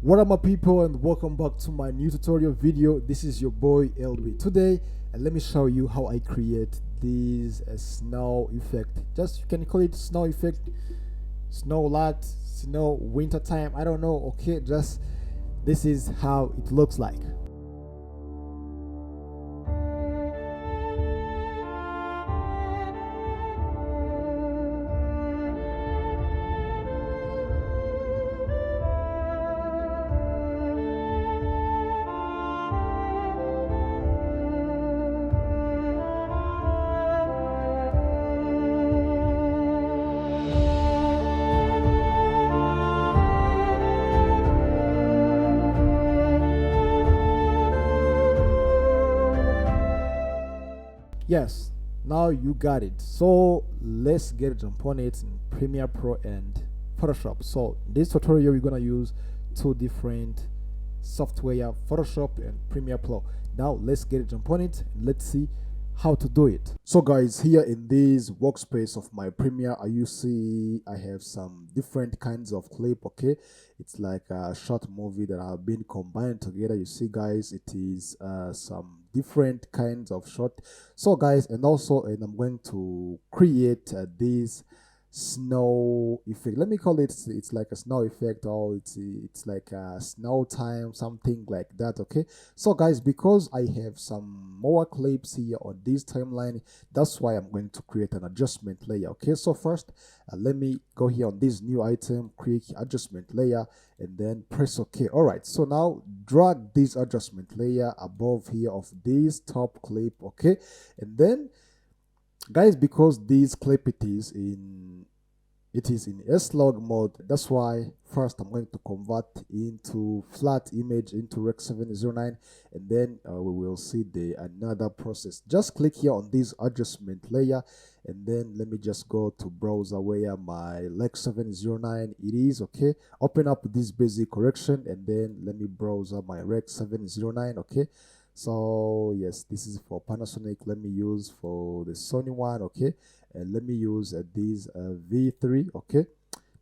What up my people, and welcome back to my new tutorial video. This is your boy LB today, and let me show you how I create this snow effect. Just you can call it snow effect, snow light, snow winter time, I don't know. Okay, just this is how it looks like. Yes, now you got it. So let's get jump on it in Premiere Pro and Photoshop. So in this tutorial we're gonna use two different software, Photoshop and Premiere Pro. Now let's get jump on it and let's see how to do it. So guys, here in this workspace of my Premiere, you see I have some different kinds of clip. Okay, it's like a short movie that have been combined together. You see guys, it is some different kinds of shot. So guys, and I'm going to create this snow effect. Let me call it, it's like a snow effect, or it's like a snow time, something like that. Okay, so guys, because I have some more clips here on this timeline, that's why I'm going to create an adjustment layer. Okay, so first let me go here on this new item, create adjustment layer, and then press OK. All right, so now drag this adjustment layer above here of this top clip. Okay, and then guys, because this clip it is in S-Log mode, that's why first I'm going to convert into flat image into Rec 709, and then we will see the another process. Just click here on this adjustment layer, and then let me just go to browser where my Rec 709 it is. Okay, open up this basic correction, and then let me browse my Rec 709. Okay, so yes, this is for Panasonic. Let me use for the Sony one. Okay, and let me use this V3. Okay,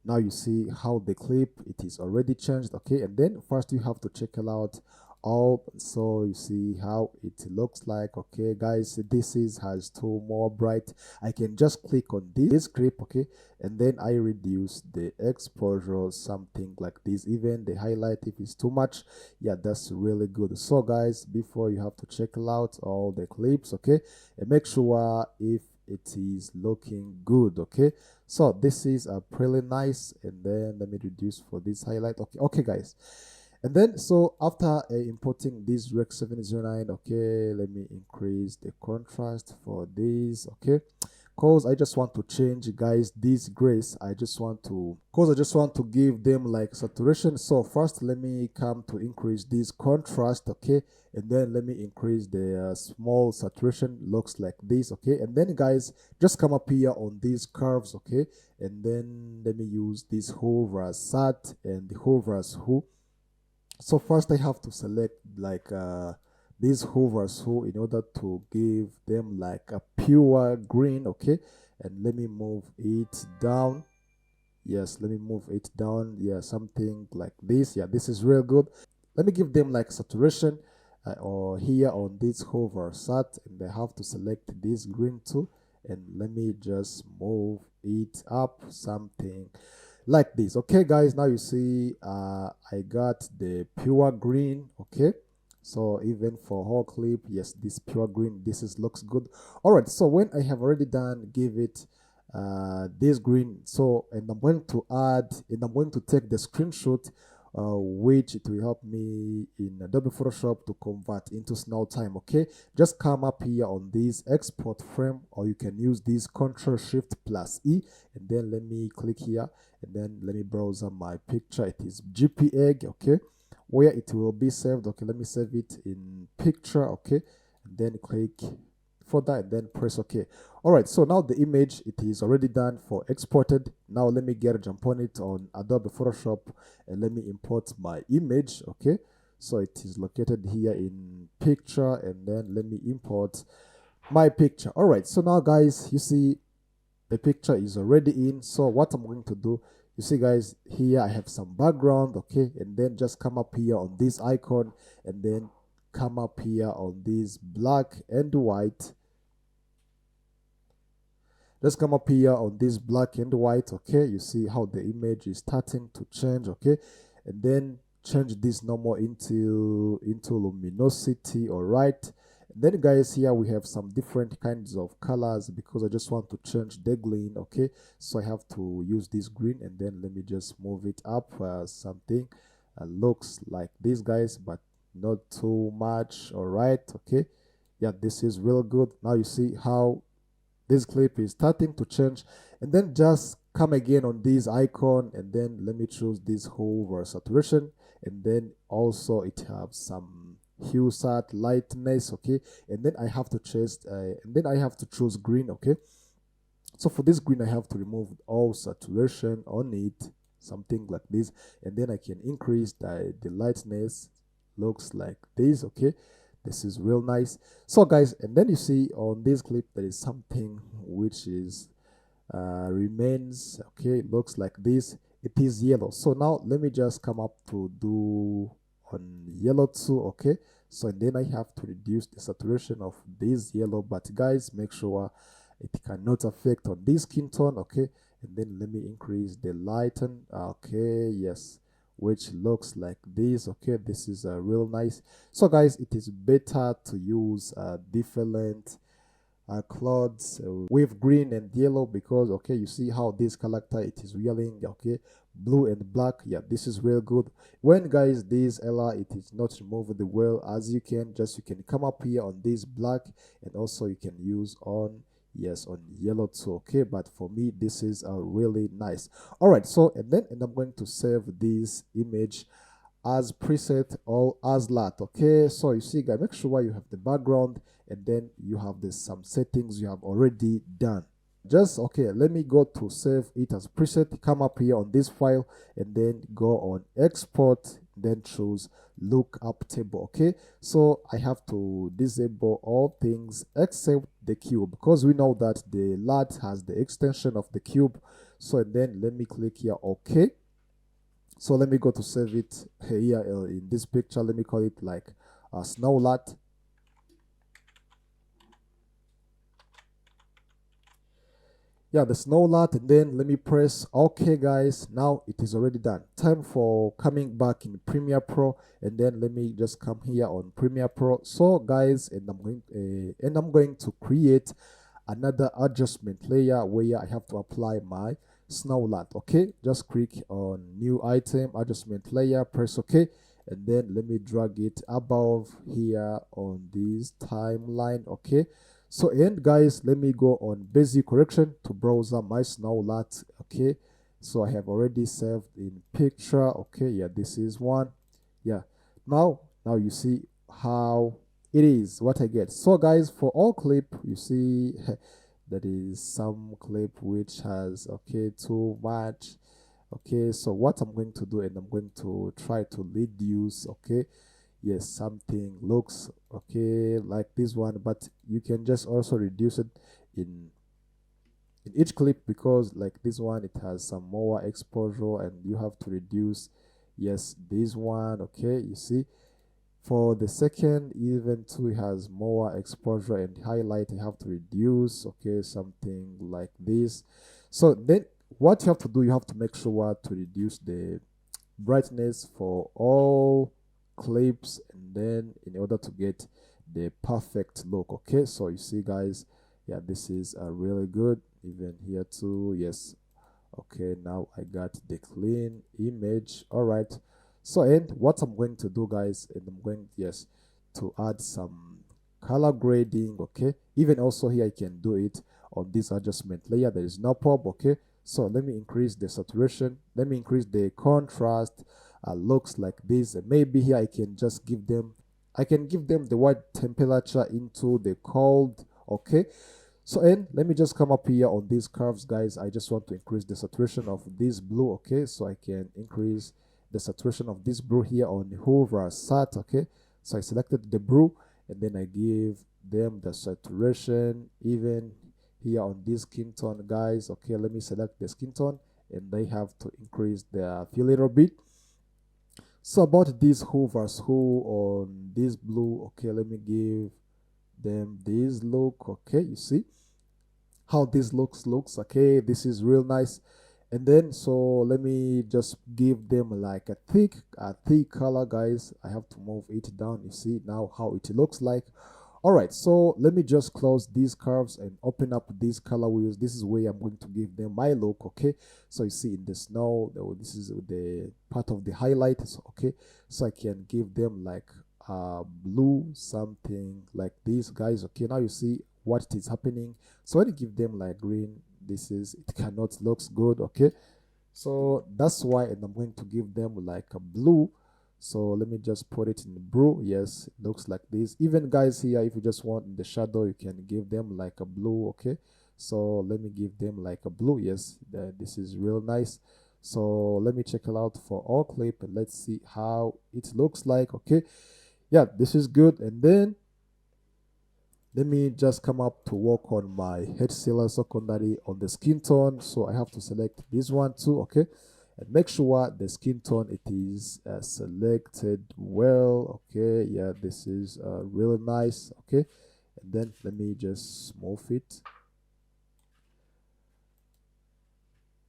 now you see how the clip it is already changed. Okay, and then first you have to check it out all, so you see how it looks like. Okay guys, this is has two more bright. I can just click on this clip. Okay, and then I reduce the exposure, something like this, even the highlight if it's too much. Yeah, that's really good. So guys, before you have to check out all the clips. Okay, and make sure if it is looking good. Okay, so this is pretty nice, and then let me reduce for this highlight. Okay guys, and then so after importing this Rec 709, okay, let me increase the contrast for this. Okay, cause I just want to change guys this grace. I just want to give them like saturation. So first let me come to increase this contrast. Okay, and then let me increase the small saturation, looks like this. Okay, and then guys, just come up here on these curves. Okay, and then let me use this hover as sat and the hover as who. So first I have to select like these hoovers who in order to give them like a pure green. Okay, and let me move it down. Yes, let me move it down. Yeah, something like this. Yeah, this is real good. Let me give them like saturation or here on this hover sat, and I have to select this green too, and let me just move it up, something like this. Okay guys, now you see I got the pure green. Okay, so even for whole clip, yes, this pure green, this is looks good. All right, so when I have already done give it this green, so and I'm going to add, and I'm going to take the screenshot which it will help me in Adobe Photoshop to convert into snow time. Okay, just come up here on this export frame, or you can use this Ctrl Shift plus E, and then let me click here, and then let me browse my picture. It is JPEG. Okay, where it will be saved. Okay, let me save it in picture. Okay, and then click for that, and then press OK. All right, so now the image it is already done for exported. Now let me get a jump on it on Adobe Photoshop, and let me import my image. Okay, so it is located here in picture, and then let me import my picture. All right, so now guys, you see the picture is already in. So what I'm going to do You see guys, here I have some background, okay, and then just come up here on this icon and then come up here on this black and white. Just come up here on this black and white, okay. You see how the image is starting to change, okay, and then change this normal into luminosity. All right, and then guys, here we have some different kinds of colors because I just want to change the green, okay. So I have to use this green, and then let me just move it up. Something looks like this guys, but not too much. All right, okay, yeah, this is real good. Now you see how this clip is starting to change, and then just come again on this icon, and then let me choose this hover saturation, and then also it have some hue sat lightness, okay, and then I have to choose green, okay. So for this green, I have to remove all saturation on it, something like this, and then I can increase the lightness. Looks like this, okay. This is real nice. So guys, and then you see on this clip there is something which is remains, okay. It looks like this. It is yellow. So now let me just come up to do on yellow too, okay. So and then I have to reduce the saturation of this yellow, but guys, make sure it cannot affect on this skin tone, okay. And then let me increase the lighten, okay, yes, which looks like this, okay. This is real nice. So guys, it is better to use different clothes with green and yellow, because okay, you see how this character, it is yelling, okay, blue and black. Yeah, this is real good. When guys this Ella, it is not removed the well, as you can come up here on this black, and also you can use on, yes, on yellow too, okay. But for me, this is really nice. All right, so and I'm going to save this image as preset or as lat, okay. So you see guys, make sure you have the background, and then you have the some settings you have already done. Just okay, let me go to save it as preset. Come up here on this file, and then go on export, then choose lookup table, okay. So I have to disable all things except the cube, because we know that the lat has the extension of the cube. So and then let me click here, okay. So let me go to save it here in this picture. Let me call it like a snow lat. Yeah, the snow lat, and then let me press okay guys. Now it is already done. Time for coming back in Premiere Pro, and then let me just come here on Premiere Pro. So guys, and I'm going to create another adjustment layer where I have to apply my snow lat, okay. Just click on new item, adjustment layer, press okay, and then let me drag it above here on this timeline, okay. So and guys, let me go on basic correction to browser my snow lat, okay. So I have already saved in picture, okay. Yeah, this is one. Yeah, now you see how it is, what I get. So guys, for all clip, you see that is some clip which has, okay, too much, okay. So what I'm going to do, and I'm going to try to reduce, okay. Yes, something looks okay like this one, but you can just also reduce it in each clip, because like this one, it has some more exposure, and you have to reduce, yes, this one, okay. You see, for the second even too, it has more exposure, and highlight I have to reduce, okay, something like this. So then what you have to do, you have to make sure to reduce the brightness for all clips, and then in order to get the perfect look, okay. So you see guys, yeah, this is really good. Even here too, yes, okay. Now I got the clean image. All right, so and what I'm going to do guys, and I'm going, yes, to add some color grading, okay. Even also here I can do it on this adjustment layer, there is no problem, okay. So let me increase the saturation, let me increase the contrast. Looks like this, and maybe here I can just give them, the white temperature into the cold, okay. So and let me just come up here on these curves guys. I just want to increase the saturation of this blue, okay. So I can increase the saturation of this blue here on hover sat, okay. So I selected the blue, and then I give them the saturation even here on this skin tone guys, okay. Let me select the skin tone, and they have to increase their feel a little bit. So about this who versus who on this blue, okay, let me give them this look. Okay, you see how this looks. Okay, this is real nice. And then so let me just give them like a thick color, guys. I have to move it down. You see now how it looks like. All right, so let me just close these curves and open up these color wheels. This is where I'm going to give them my look. Okay, so you see in the snow, this is the part of the highlights. Okay, so I can give them like blue, something like this, guys. Okay, now you see what is happening. So when you give them like green, it cannot looks good. Okay, so that's why, and I'm going to give them like a blue. So let me just put it in the blue. Yes, it looks like this. Even guys here, if you just want in the shadow, you can give them like a blue. Okay, so let me give them like a blue. Yes, this is real nice. So let me check it out for all clip and let's see how it looks like. Okay, yeah, this is good. And then let me just come up to work on my head sealer secondary on the skin tone. So I have to select this one too. Okay, and make sure the skin tone it is selected well. Okay, yeah, this is really nice. Okay, and then let me just move it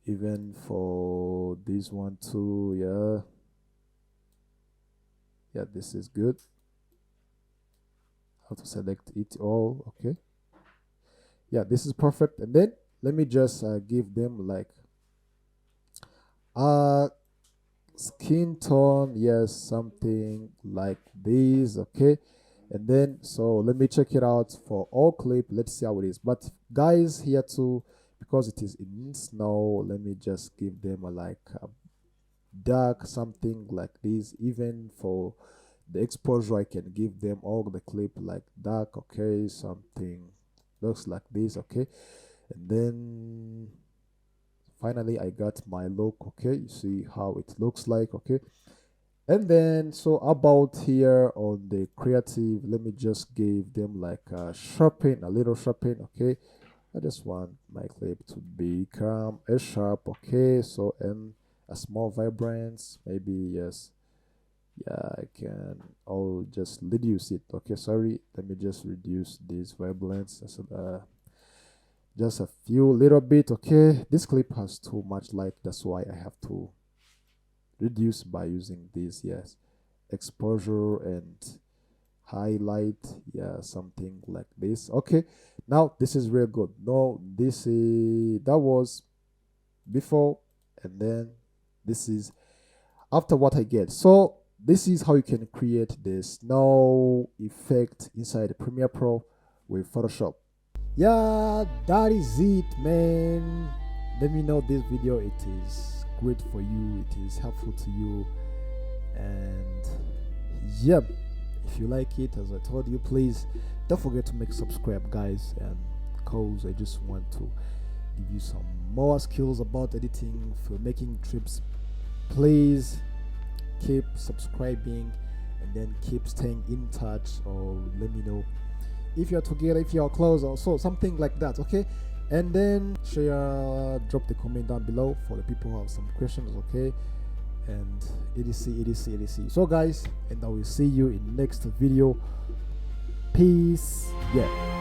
even for this one too. Yeah, this is good. How to select it all. Okay, yeah, this is perfect. And then let me just give them like uh skin tone, yes, something like this. Okay, and then so let me check it out for all clip. Let's see how it is. But guys here too, because it is in snow, let me just give them like a dark something like this. Even for the exposure, I can give them all the clip like dark. Okay, something looks like this. Okay, and then finally I got my look. Okay, you see how it looks like. Okay, and then so about here on the creative, let me just give them like a little sharpen. Okay, I just want my clip to become a sharp. Okay, so and a small vibrance, maybe. Yes, yeah, I can. I'll just reduce it. Okay, sorry, let me just reduce this vibrance. So, just a few little bit. Okay, this clip has too much light, that's why I have to reduce by using this. Yes, exposure and highlight, yeah, something like this. Okay, now this is real good. No, that was before, and then this is after what I get. So this is how you can create this snow effect inside Premiere Pro with Photoshop. Yeah, that is it, man. Let me know this video it is great for you, it is helpful to you, and yep, if you like it, as I told you, please don't forget to make subscribe, guys, and cause I just want to give you some more skills about editing, filmmaking trips. Please keep subscribing and then keep staying in touch, or let me know if you're together, if you're close, or so something like that. Okay, and then share, drop the comment down below for the people who have some questions. Okay, and etc. So guys, and I will see you in next video. Peace. Yeah.